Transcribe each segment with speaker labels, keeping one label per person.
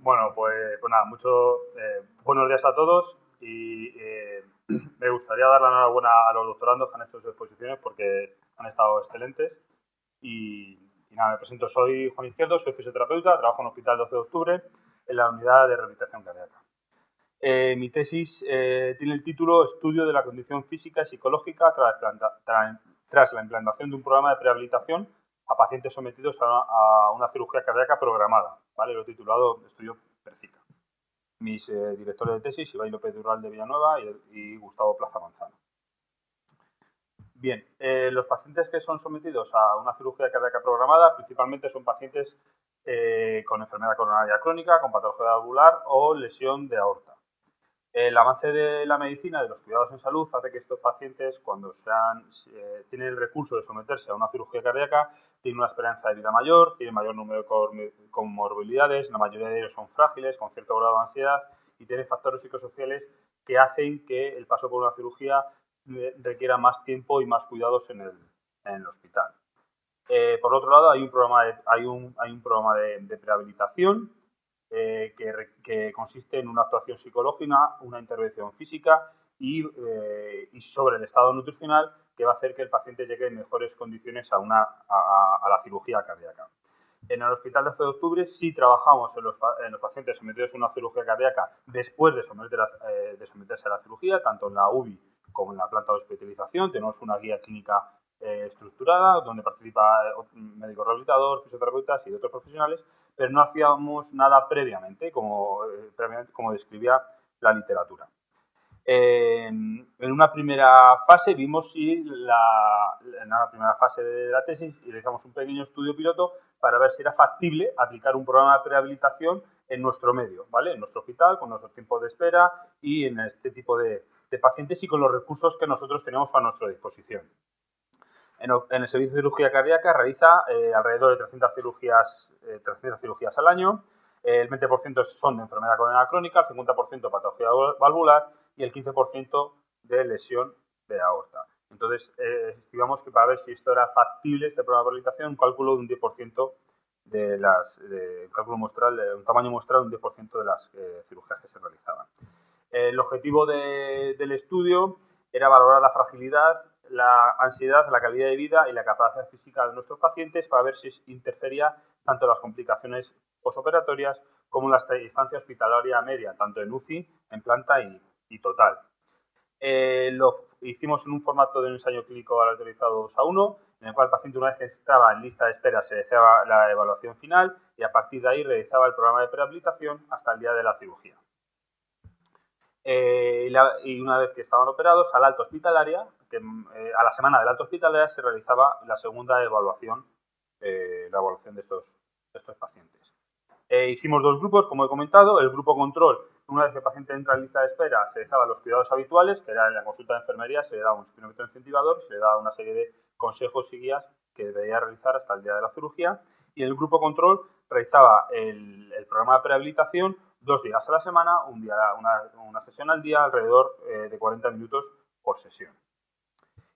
Speaker 1: Bueno, pues nada, buenos días a todos y me gustaría dar la enhorabuena a los doctorandos que han hecho sus exposiciones porque han estado excelentes. Y nada, me presento, soy Juan Izquierdo, soy fisioterapeuta, trabajo en el Hospital 12 de Octubre en la unidad de rehabilitación cardíaca. Mi tesis tiene el título Estudio de la condición física y psicológica tras la implantación de un programa de prehabilitación a pacientes sometidos a una cirugía cardíaca programada. ¿Vale? Lo he titulado Estudio PERCICA. Mis directores de tesis, Ibai López Dural de Villanueva y Gustavo Plaza Manzano. Bien, los pacientes que son sometidos a una cirugía cardíaca programada principalmente son pacientes con enfermedad coronaria crónica, con patología valvular o lesión de aorta. El avance de la medicina, de los cuidados en salud, hace que estos pacientes, cuando tienen el recurso de someterse a una cirugía cardíaca, tienen una esperanza de vida mayor, tienen mayor número de comorbilidades, la mayoría de ellos son frágiles, con cierto grado de ansiedad y tienen factores psicosociales que hacen que el paso por una cirugía requiera más tiempo y más cuidados en el hospital. Por otro lado, hay un programa de prehabilitación que consiste en una actuación psicológica, una intervención física y sobre el estado nutricional que va a hacer que el paciente llegue en mejores condiciones a la cirugía cardíaca. En el Hospital 12 de Octubre sí trabajamos en los pacientes sometidos a una cirugía cardíaca después de someterse a la cirugía, tanto en la UBI como en la planta de hospitalización. Tenemos una guía clínica estructurada donde participa médico rehabilitador, fisioterapeutas y otros profesionales, pero no hacíamos nada previamente, como describía la literatura. En una primera fase vimos en la primera fase de la tesis y realizamos un pequeño estudio piloto para ver si era factible aplicar un programa de prehabilitación en nuestro medio, ¿vale? En nuestro hospital, con nuestro tiempo de espera y en este tipo de pacientes y con los recursos que nosotros tenemos a nuestra disposición. En el servicio de cirugía cardíaca realiza alrededor de 300 cirugías al año. El 20% son de enfermedad coronaria crónica, el 50% patología valvular y el 15% de lesión de aorta. Entonces, estimamos que para ver si esto era factible, este programa de rehabilitación, un cálculo de un 10% un tamaño muestral de un 10% de las cirugías que se realizaban. El objetivo del estudio era valorar la fragilidad, la ansiedad, la calidad de vida y la capacidad física de nuestros pacientes para ver si interfería tanto las complicaciones posoperatorias como la estancia hospitalaria media, tanto en UCI, en planta y total. Lo hicimos en un formato de un ensayo clínico autorizado 2:1, en el cual el paciente, una vez que estaba en lista de espera, se realizaba la evaluación final y a partir de ahí realizaba el programa de prehabilitación hasta el día de la cirugía. Y una vez que estaban operados, a la alta hospitalaria, a la semana de la alta hospitalaria se realizaba la segunda evaluación, de estos pacientes. Hicimos dos grupos, como he comentado. El grupo control, una vez que el paciente entra en lista de espera, se realizaban los cuidados habituales, que era en la consulta de enfermería, se le daba un espirómetro incentivador, se le daba una serie de consejos y guías que debería realizar hasta el día de la cirugía. Y el grupo control realizaba el programa de prehabilitación 2 días a la semana, una sesión al día, alrededor de 40 minutos por sesión.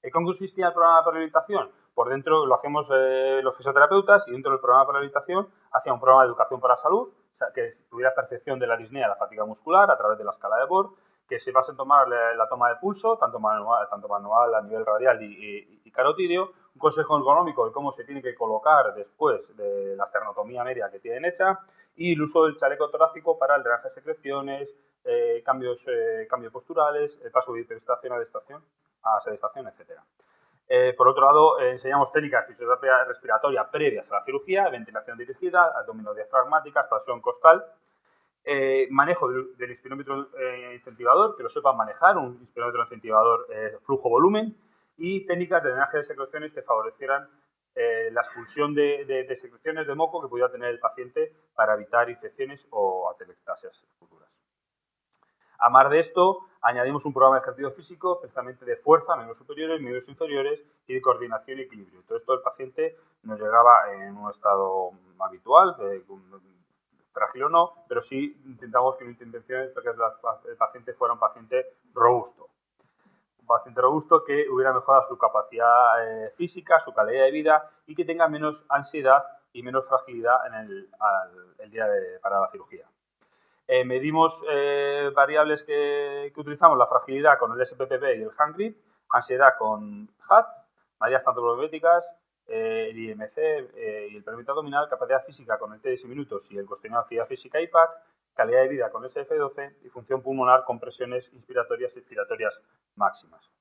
Speaker 1: ¿En qué consistía el programa de prehabilitación? Por dentro lo hacemos los fisioterapeutas y dentro del programa de prehabilitación hacía un programa de educación para la salud, o sea, que tuviera percepción de la disnea, la fatiga muscular a través de la escala de Borg, que se base en tomar la toma de pulso, tanto manual a nivel radial y carotídeo, un consejo ergonómico de cómo se tiene que colocar después de la esternotomía media que tienen hecha y el uso del chaleco torácico para el drenaje de secreciones, cambios posturales, el paso de hiperestación a sedestación, etc. Por otro lado, enseñamos técnicas de fisioterapia respiratoria previas a la cirugía, ventilación dirigida, abdominodiafragmática, expansión costal, manejo del inspirómetro incentivador, que lo sepan manejar, un inspirómetro incentivador flujo-volumen, y técnicas de drenaje de secreciones que favorecieran la expulsión de secreciones de moco que pudiera tener el paciente para evitar infecciones o atelectasias futuras. A más de esto, añadimos un programa de ejercicio físico, precisamente de fuerza, miembros superiores, miembros inferiores y de coordinación y equilibrio. Todo esto el paciente nos llegaba en un estado habitual, frágil o no, pero sí intentamos que nuestra intención es que el paciente fuera un paciente robusto. Un paciente robusto que hubiera mejorado su capacidad física, su calidad de vida y que tenga menos ansiedad y menos fragilidad el día para la cirugía. Medimos variables que utilizamos, la fragilidad con el SPPB y el hand grip, ansiedad con HATS, medidas tanto prométricas, el IMC y el perímetro abdominal, capacidad física con el T10 minutos y el cuestionario de actividad física IPAC, calidad de vida con SF12 y función pulmonar con presiones inspiratorias y expiratorias máximas.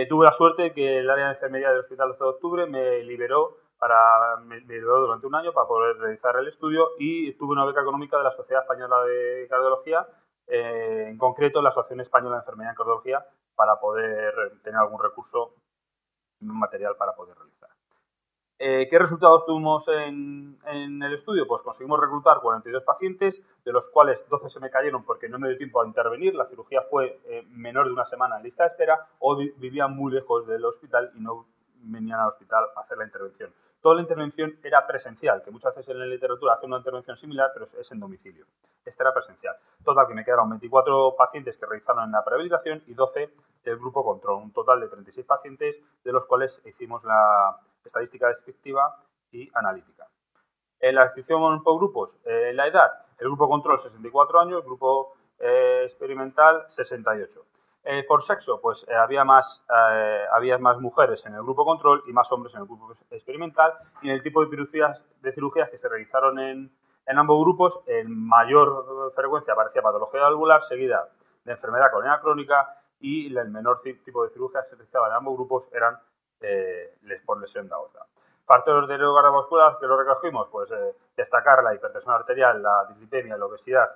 Speaker 1: Tuve la suerte de que el área de enfermería del Hospital 12 de Octubre me liberó durante un año para poder realizar el estudio y tuve una beca económica de la Sociedad Española de Cardiología, en concreto la Asociación Española de Enfermería en Cardiología, para poder tener algún recurso material para poder realizar. ¿Qué resultados tuvimos en el estudio? Pues conseguimos reclutar 42 pacientes, de los cuales 12 se me cayeron porque no me dio tiempo a intervenir. La cirugía fue menor de una semana en lista de espera o vivían muy lejos del hospital y no venían al hospital a hacer la intervención. Toda la intervención era presencial, que muchas veces en la literatura hacen una intervención similar, pero es en domicilio. Esta era presencial. Total, que me quedaron 24 pacientes que realizaron en la prehabilitación y 12 del grupo control. Un total de 36 pacientes, de los cuales hicimos la estadística descriptiva y analítica. En la descripción por grupos, la edad, el grupo control 64 años, el grupo experimental 68. Por sexo, pues había más mujeres en el grupo control y más hombres en el grupo experimental, y en el tipo de cirugías que se realizaron en ambos grupos, en mayor frecuencia aparecía patología valvular, seguida de enfermedad coronaria crónica, y el menor tipo de cirugías que se realizaban en ambos grupos eran por lesión de aorta. Factores de riesgo cardiovascular que lo recogimos, pues destacar la hipertensión arterial, la dislipemia y la obesidad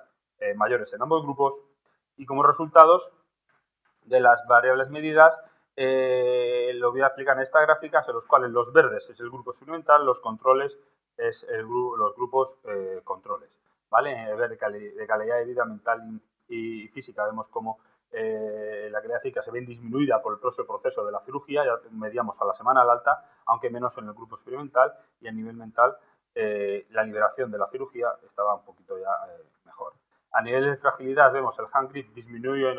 Speaker 1: mayores en ambos grupos, y como resultados de las variables medidas lo voy a explicar en estas gráficas, en los cuales los verdes es el grupo experimental, los controles es los grupos controles. ¿Vale? De calidad de vida mental y física vemos como la calidad física se ve disminuida por el propio proceso de la cirugía, ya medíamos a la semana al alta, aunque menos en el grupo experimental, y a nivel mental la liberación de la cirugía estaba un poquito ya mejor. A nivel de fragilidad vemos el hand grip disminuyó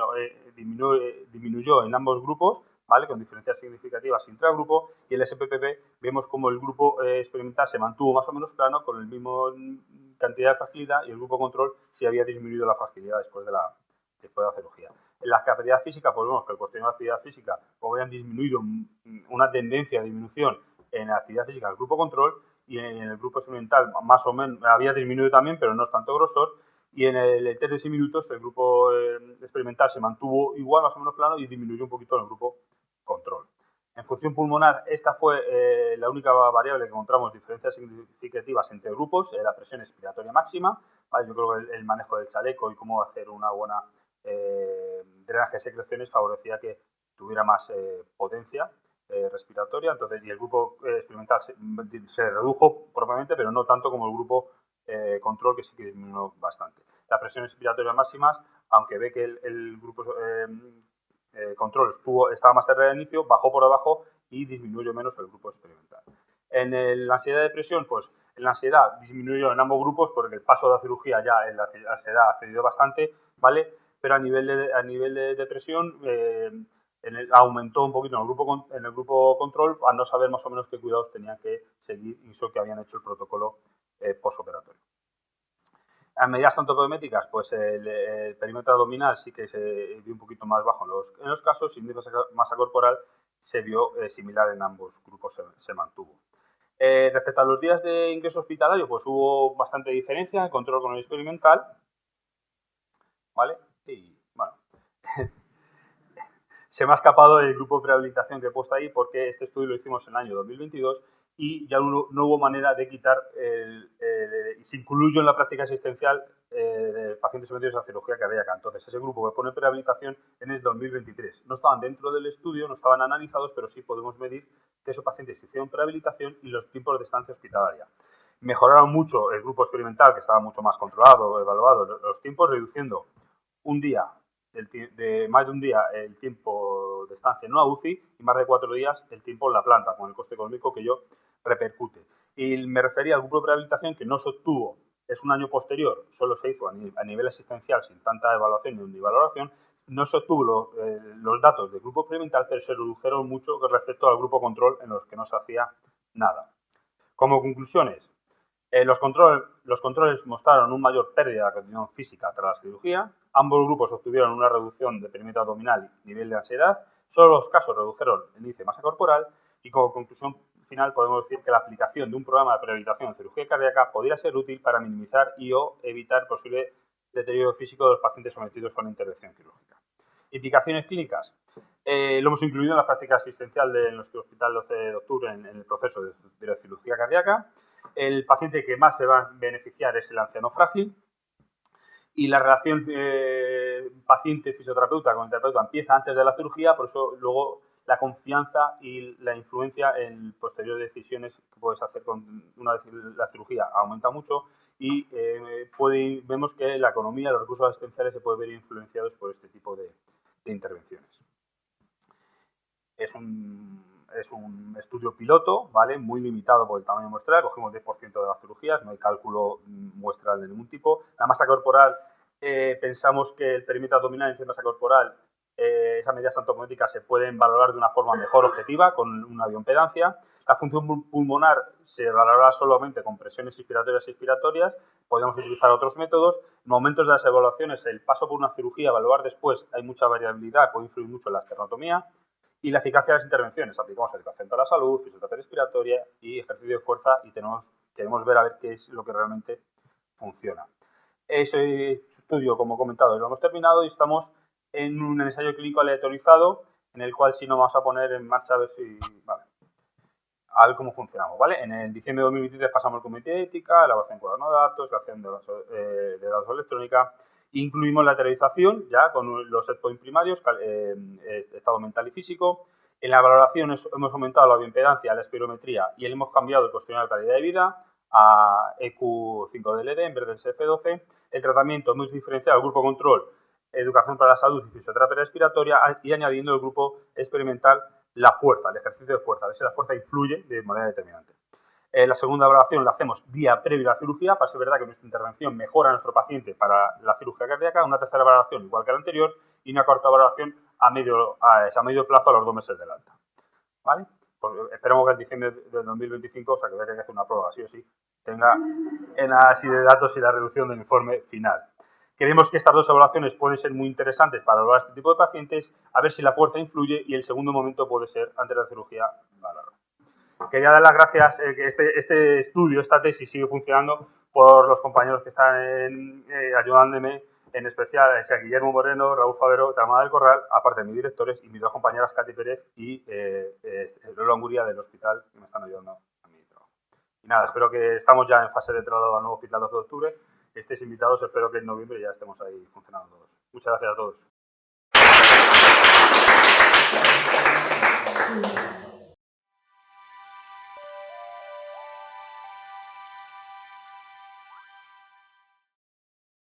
Speaker 1: en ambos grupos, ¿vale? Con diferencias significativas intragrupo, y el SPPB vemos como el grupo experimental se mantuvo más o menos plano con el mismo cantidad de fragilidad, y el grupo control sí había disminuido la fragilidad después de la cirugía. En la capacidad física, pues vemos que el cuestionario de actividad física habían disminuido una tendencia de disminución en la actividad física del grupo control, y en el grupo experimental más o menos había disminuido también, pero no es tanto grosor, y en el test de 6 minutos el grupo experimental se mantuvo igual, más o menos plano, y disminuyó un poquito en el grupo control. En función pulmonar, esta fue la única variable que encontramos diferencias significativas entre grupos, la presión expiratoria máxima, ¿vale? Yo creo que el manejo del chaleco y cómo hacer una buena drenaje de secreciones favorecía que tuviera más potencia respiratoria, entonces, y el grupo experimental se redujo propiamente, pero no tanto como el grupo control, que sí que disminuyó bastante. La presión expiratoria máximas, aunque ve que el grupo control estaba más cerca del inicio, bajó por abajo y disminuyó menos el grupo experimental. En la ansiedad de depresión, pues en la ansiedad disminuyó en ambos grupos porque el paso de la cirugía ya en la ansiedad ha cedido bastante, ¿vale? Pero a nivel de depresión aumentó un poquito en el grupo control, a no saber más o menos qué cuidados tenían que seguir y eso que habían hecho el protocolo postoperatorio. A medidas antropométricas, pues el perímetro abdominal sí que se vio un poquito más bajo en los casos, y índice de masa corporal se vio similar en ambos grupos, se mantuvo. Respecto a los días de ingreso hospitalario, pues hubo bastante diferencia en control con el experimental, ¿vale? Y bueno, se me ha escapado el grupo de prehabilitación que he puesto ahí porque este estudio lo hicimos en el año 2022 y ya no hubo manera de quitar, se incluyó en la práctica asistencial de pacientes sometidos a cirugía cardíaca. Entonces, ese grupo que pone prehabilitación en el 2023. No estaban dentro del estudio, no estaban analizados, pero sí podemos medir que esos pacientes hicieron prehabilitación y los tiempos de estancia hospitalaria. Mejoraron mucho el grupo experimental, que estaba mucho más controlado, evaluado los tiempos, reduciendo un día, más de un día el tiempo de estancia en una UCI y más de 4 días el tiempo en la planta, con el coste económico que ello repercute. Y me refería al grupo de rehabilitación que no se obtuvo, es un año posterior, solo se hizo a nivel asistencial sin tanta evaluación ni valoración, no se obtuvo los datos del grupo experimental, pero se redujeron mucho respecto al grupo control en los que no se hacía nada. Como conclusiones, Los controles mostraron una mayor pérdida de condición física tras la cirugía. Ambos grupos obtuvieron una reducción de perímetro abdominal y nivel de ansiedad. Solo los casos redujeron el índice de masa corporal y como conclusión final podemos decir que la aplicación de un programa de prehabilitación en cirugía cardíaca podría ser útil para minimizar y o evitar posible deterioro físico de los pacientes sometidos a una intervención quirúrgica. Implicaciones clínicas. Lo hemos incluido en la práctica asistencial de nuestro hospital 12 de octubre en el proceso de la cirugía cardíaca. El paciente que más se va a beneficiar es el anciano frágil y la relación paciente-fisioterapeuta con el terapeuta empieza antes de la cirugía, por eso luego la confianza y la influencia en posteriores decisiones que puedes hacer una vez la cirugía aumenta mucho y vemos que la economía, los recursos asistenciales se pueden ver influenciados por este tipo de intervenciones. Es un estudio piloto, ¿vale? Muy limitado por el tamaño muestral, cogemos 10% de las cirugías, no hay cálculo muestral de ningún tipo. La masa corporal, pensamos que el perímetro abdominal y la masa corporal, esas medidas antropométricas se pueden valorar de una forma mejor objetiva con una bioimpedancia. La función pulmonar se valorará solamente con presiones inspiratorias y expiratorias. Podemos utilizar otros métodos. En momentos de las evaluaciones, el paso por una cirugía, evaluar después, hay mucha variabilidad, puede influir mucho en la esternotomía. Y la eficacia de las intervenciones. Aplicamos educación para la salud, fisioterapia respiratoria y ejercicio de fuerza y queremos ver qué es lo que realmente funciona. Ese estudio, como he comentado, lo hemos terminado y estamos en un ensayo clínico aleatorizado en el cual sí nos vamos a poner en marcha a ver cómo funcionamos, ¿vale? En el diciembre de 2023 pasamos el comité de ética, elaboración de cuaderno de datos, creación de datos electrónica. Incluimos la teorización ya con los set point primarios, estado mental y físico. En la valoración hemos aumentado la bioimpedancia, la espirometría y hemos cambiado el cuestionario de calidad de vida a EQ5DLD en vez del SF12. El tratamiento hemos diferenciado el grupo control, educación para la salud y fisioterapia respiratoria y añadiendo el grupo experimental la fuerza, el ejercicio de fuerza, a ver si la fuerza influye de manera determinante. La segunda evaluación la hacemos día previo a la cirugía, para ser verdad que nuestra intervención mejora a nuestro paciente para la cirugía cardíaca. Una tercera evaluación igual que la anterior y una cuarta evaluación a medio plazo a los 2 meses del alta. ¿Vale? Pues esperemos que en diciembre del 2025, o sea que voy a tener que hacer una prueba, sí o sí, tenga el análisis de datos y la reducción del informe final. Creemos que estas dos evaluaciones pueden ser muy interesantes para evaluar este tipo de pacientes, a ver si la fuerza influye y el segundo momento puede ser antes de la cirugía valorada. Quería dar las gracias que este estudio, esta tesis sigue funcionando por los compañeros que están ayudándome, en especial a Guillermo Moreno, Raúl Favero, Tamara del Corral, aparte de mis directores y mis dos compañeras Katy Pérez y Lola Anguria del hospital que me están ayudando a mi trabajo. Y nada, espero que estamos ya en fase de traslado al nuevo hospital 12 de octubre. Estéis invitados, espero que en noviembre ya estemos ahí funcionando todos. Muchas gracias a todos.